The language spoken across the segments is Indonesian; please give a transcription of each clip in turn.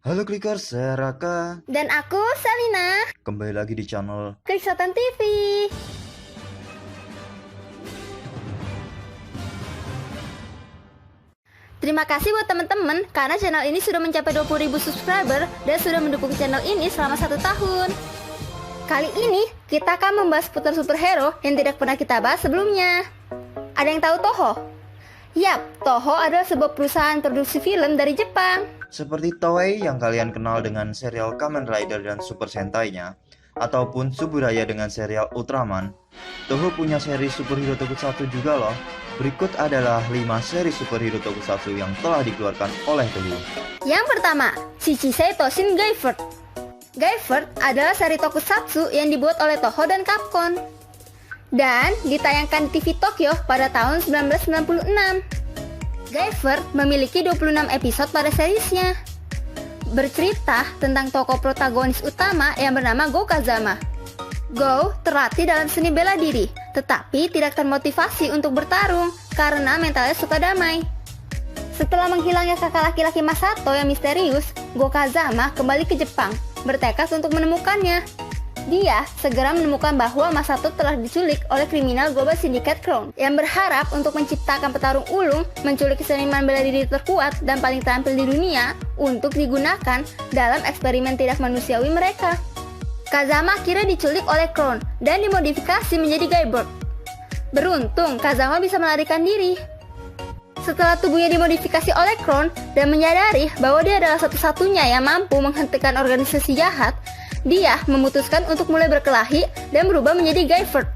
Halo Clickers, saya Raka. Dan aku, Salina. Kembali lagi di channel Kliksotan TV. Terima kasih buat teman-teman karena channel ini sudah mencapai 20.000 subscriber dan sudah mendukung channel ini selama 1 tahun. Kali ini kita akan membahas seputar superhero yang tidak pernah kita bahas sebelumnya. Ada yang tahu Toho? Yap, Toho adalah sebuah perusahaan produksi film dari Jepang. seperti Toei yang kalian kenal dengan serial Kamen Rider dan Super Sentai-nya, ataupun Suburaya dengan serial Ultraman. Toho punya seri superhero tokusatsu juga loh. Berikut adalah 5 seri superhero tokusatsu yang telah dikeluarkan oleh Toho. Yang pertama, Shichisei Toshin Gaivert. Gaivert adalah seri tokusatsu yang dibuat oleh Toho dan Capcom dan ditayangkan di TV Tokyo pada tahun 1996. Gaivert memiliki 26 episode pada seriesnya. Bercerita tentang tokoh protagonis utama yang bernama Go Kazama. Go terlatih dalam seni bela diri, tetapi tidak termotivasi untuk bertarung karena mentalnya suka damai. Setelah menghilangnya kakak laki-laki Masato yang misterius, Go Kazama kembali ke Jepang, bertekad untuk menemukannya. Dia segera menemukan bahwa Masato telah diculik oleh kriminal Global Syndicate Crown yang berharap untuk menciptakan petarung ulung menculik seniman bela diri terkuat dan paling terampil di dunia untuk digunakan dalam eksperimen tidak manusiawi mereka. Kazama akhirnya diculik oleh Crown dan dimodifikasi menjadi Gaibird. Beruntung Kazama bisa melarikan diri. Setelah tubuhnya dimodifikasi oleh Crown dan menyadari bahwa dia adalah satu-satunya yang mampu menghentikan organisasi jahat, dia memutuskan untuk mulai berkelahi dan berubah menjadi Gaivert.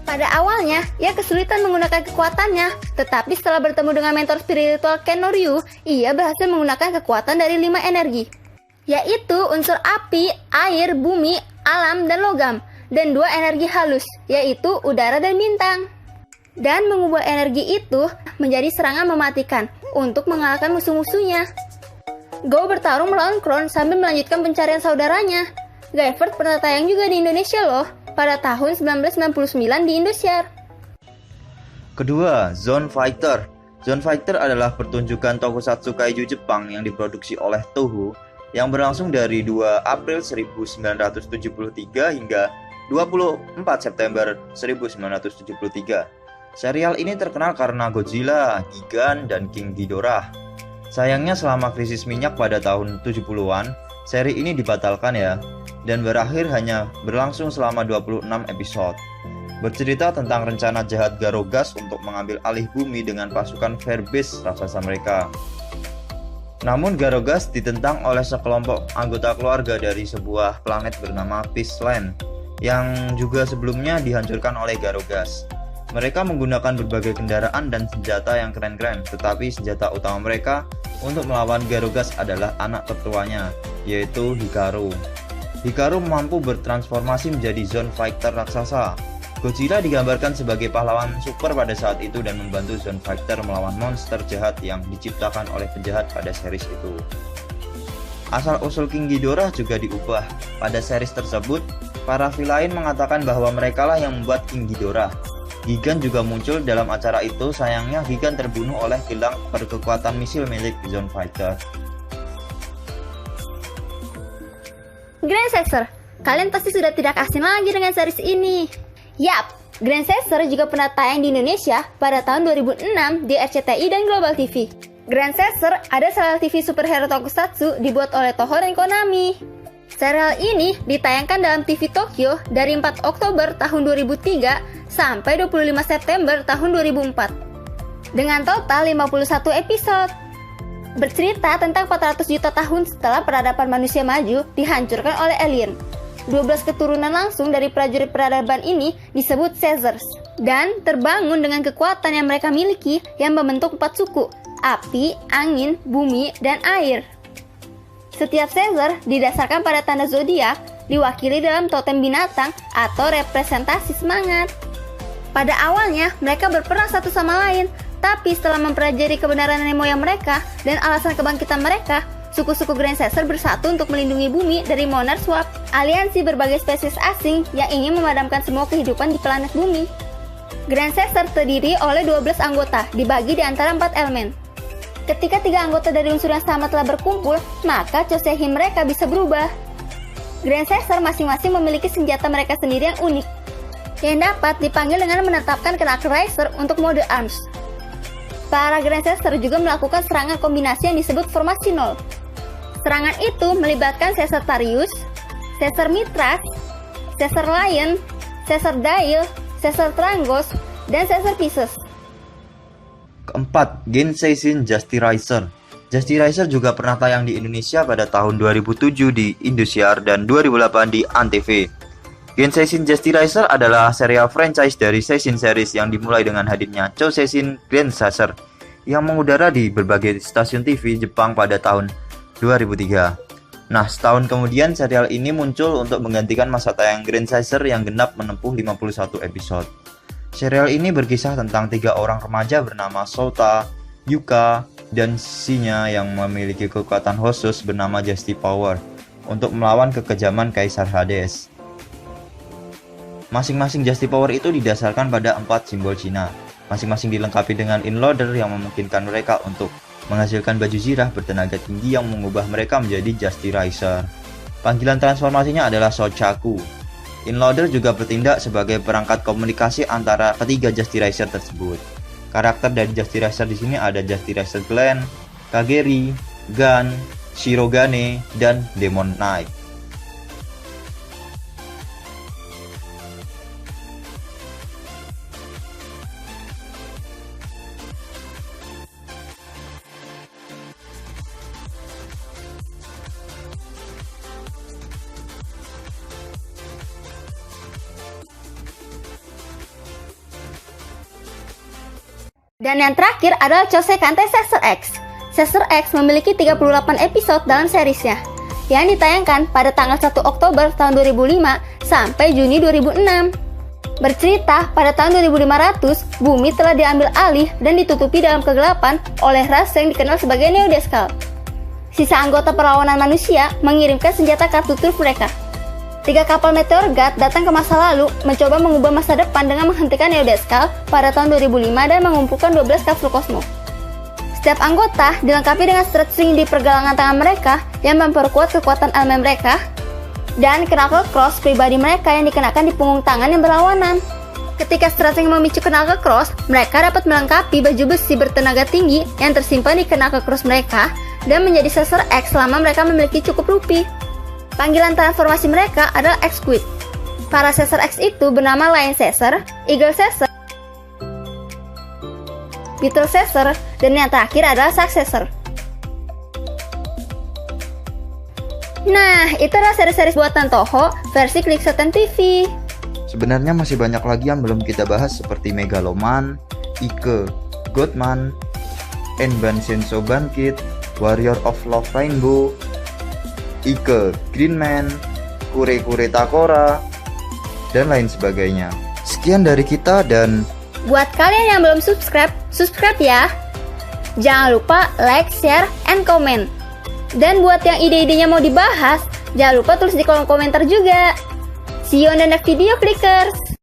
Pada awalnya, ia kesulitan menggunakan kekuatannya, tetapi setelah bertemu dengan mentor spiritual Ken no Ryu, ia berhasil menggunakan kekuatan dari 5 energi, yaitu unsur api, air, bumi, alam, dan logam, dan 2 energi halus, yaitu udara dan bintang. Dan mengubah energi itu menjadi serangan mematikan untuk mengalahkan musuh-musuhnya. Go bertarung melawan Crown sambil melanjutkan pencarian saudaranya. Gaivert pernah tayang juga di Indonesia loh, pada tahun 1999 di Indosiar. Kedua, Zone Fighter. Zone Fighter adalah pertunjukan tokusatsu kaiju Jepang yang diproduksi oleh Toho yang berlangsung dari 2 April 1973 hingga 24 September 1973. Serial ini terkenal karena Godzilla, Gigan, dan King Ghidorah. Sayangnya selama krisis minyak pada tahun 70-an, seri ini dibatalkan ya, dan berakhir hanya berlangsung selama 26 episode. Bercerita tentang rencana jahat Garogas untuk mengambil alih bumi dengan pasukan Ferbis raksasa mereka. Namun Garogas ditentang oleh sekelompok anggota keluarga dari sebuah planet bernama Peaceland yang juga sebelumnya dihancurkan oleh Garogas. Mereka menggunakan berbagai kendaraan dan senjata yang keren-keren, tetapi senjata utama mereka untuk melawan Garogas adalah anak tertuanya, yaitu Hikaru. Hikaru mampu bertransformasi menjadi Zone Fighter raksasa. Godzilla digambarkan sebagai pahlawan super pada saat itu dan membantu Zone Fighter melawan monster jahat yang diciptakan oleh penjahat pada series itu. Asal-usul King Ghidorah juga diubah. Pada series tersebut, para villain mengatakan bahwa merekalah yang membuat King Ghidorah. Gigan juga muncul dalam acara itu, sayangnya Gigan terbunuh oleh gelang berkekuatan misil milik Zone Fighter. Grand Caesar, kalian pasti sudah tidak asing lagi dengan series ini. Yap, Grand Caesar juga pernah tayang di Indonesia pada tahun 2006 di RCTI dan Global TV. Grand Caesar ada serial TV superhero tokusatsu dibuat oleh Toho dan Konami. Serial ini ditayangkan dalam TV Tokyo dari 4 Oktober tahun 2003 sampai 25 September tahun 2004 dengan total 51 episode. Bercerita tentang 400 juta tahun setelah peradaban manusia maju dihancurkan oleh alien. 12 keturunan langsung dari prajurit peradaban ini disebut Caesars dan terbangun dengan kekuatan yang mereka miliki yang membentuk 4 suku, api, angin, bumi, dan air. Setiap Caesar didasarkan pada tanda zodiak, diwakili dalam totem binatang atau representasi semangat. Pada awalnya, mereka berperang satu sama lain, tapi setelah mempelajari kebenaran nenek moyang mereka dan alasan kebangkitan mereka, suku-suku Grand Caesar bersatu untuk melindungi bumi dari Monarch Swap, aliansi berbagai spesies asing yang ingin memadamkan semua kehidupan di planet bumi. Grand Caesar terdiri oleh 12 anggota, dibagi di antara 4 elemen. Ketika 3 anggota dari unsur yang sama telah berkumpul, maka Chosehin mereka bisa berubah. Grand Caesar masing-masing memiliki senjata mereka sendiri yang unik, yang dapat dipanggil dengan menetapkan Knuckle Riser untuk mode arms. Para Grand Caesar juga melakukan serangan kombinasi yang disebut formasi 0. Serangan itu melibatkan Caesar Tarius, Caesar Mithras, Caesar Lion, Caesar Dial, Caesar Trangos, dan Caesar Pisces. Keempat, Genseisin Justirizer. Justirizer juga pernah tayang di Indonesia pada tahun 2007 di Indosiar dan 2008 di Antv. Genseisin Justirizer adalah serial franchise dari Seisin series yang dimulai dengan hadirnya Chosesin Grand Caesar yang mengudara di berbagai stasiun TV Jepang pada tahun 2003. Nah, setahun kemudian serial ini muncul untuk menggantikan masa tayang Grand Caesar yang genap menempuh 51 episode. Serial ini berkisah tentang 3 orang remaja bernama Sota, Yuka, dan Shinya yang memiliki kekuatan khusus bernama Justi Power untuk melawan kekejaman Kaisar Hades. Masing-masing Justi Power itu didasarkan pada 4 simbol Cina. Masing-masing dilengkapi dengan inloader yang memungkinkan mereka untuk menghasilkan baju zirah bertenaga tinggi yang mengubah mereka menjadi Justirizer. Panggilan transformasinya adalah Shochaku. Inloader juga bertindak sebagai perangkat komunikasi antara ketiga Justirizer tersebut. Karakter dari Justirizer di sini ada Justirizer Glenn, Kageri, Gan, Shirogane, dan Demon Knight. Dan yang terakhir adalah Chosekante Caesar X. Caesar X memiliki 38 episode dalam seriesnya, yang ditayangkan pada tanggal 1 Oktober tahun 2005 sampai Juni 2006. Bercerita pada tahun 2500, bumi telah diambil alih dan ditutupi dalam kegelapan oleh ras yang dikenal sebagai Neodeskal. Sisa anggota perlawanan manusia mengirimkan senjata kartu truf mereka. 3 kapal Meteor God datang ke masa lalu, mencoba mengubah masa depan dengan menghentikan Neodeskal pada tahun 2005 dan mengumpulkan 12 kapsul kosmo. Setiap anggota dilengkapi dengan string di pergelangan tangan mereka yang memperkuat kekuatan elemen mereka, dan Knuckle Cross pribadi mereka yang dikenakan di punggung tangan yang berlawanan. Ketika string memicu Knuckle Cross, mereka dapat melengkapi baju besi bertenaga tinggi yang tersimpan di Knuckle Cross mereka dan menjadi Caesar X selama mereka memiliki cukup rupiah. Panggilan transformasi mereka adalah X-Squid. Para Caesar X itu bernama Lion Caesar, Eagle Caesar, Beetle Caesar, dan yang terakhir adalah Shark Caesar. Nah, itu adalah seri-seri buatan Toho versi Clickshot TV. Sebenarnya masih banyak lagi yang belum kita bahas seperti Megaloman, Ike, Godman, Enban Shenso Bankit, Warrior of Love Rainbow, Ike, Greenman, Kure-Kure Takora, dan lain sebagainya. Sekian dari kita dan buat kalian yang belum subscribe, subscribe ya. Jangan lupa like, share, and comment. Dan buat yang ide-idenya mau dibahas, jangan lupa tulis di kolom komentar juga. See you on the next video, Clickers!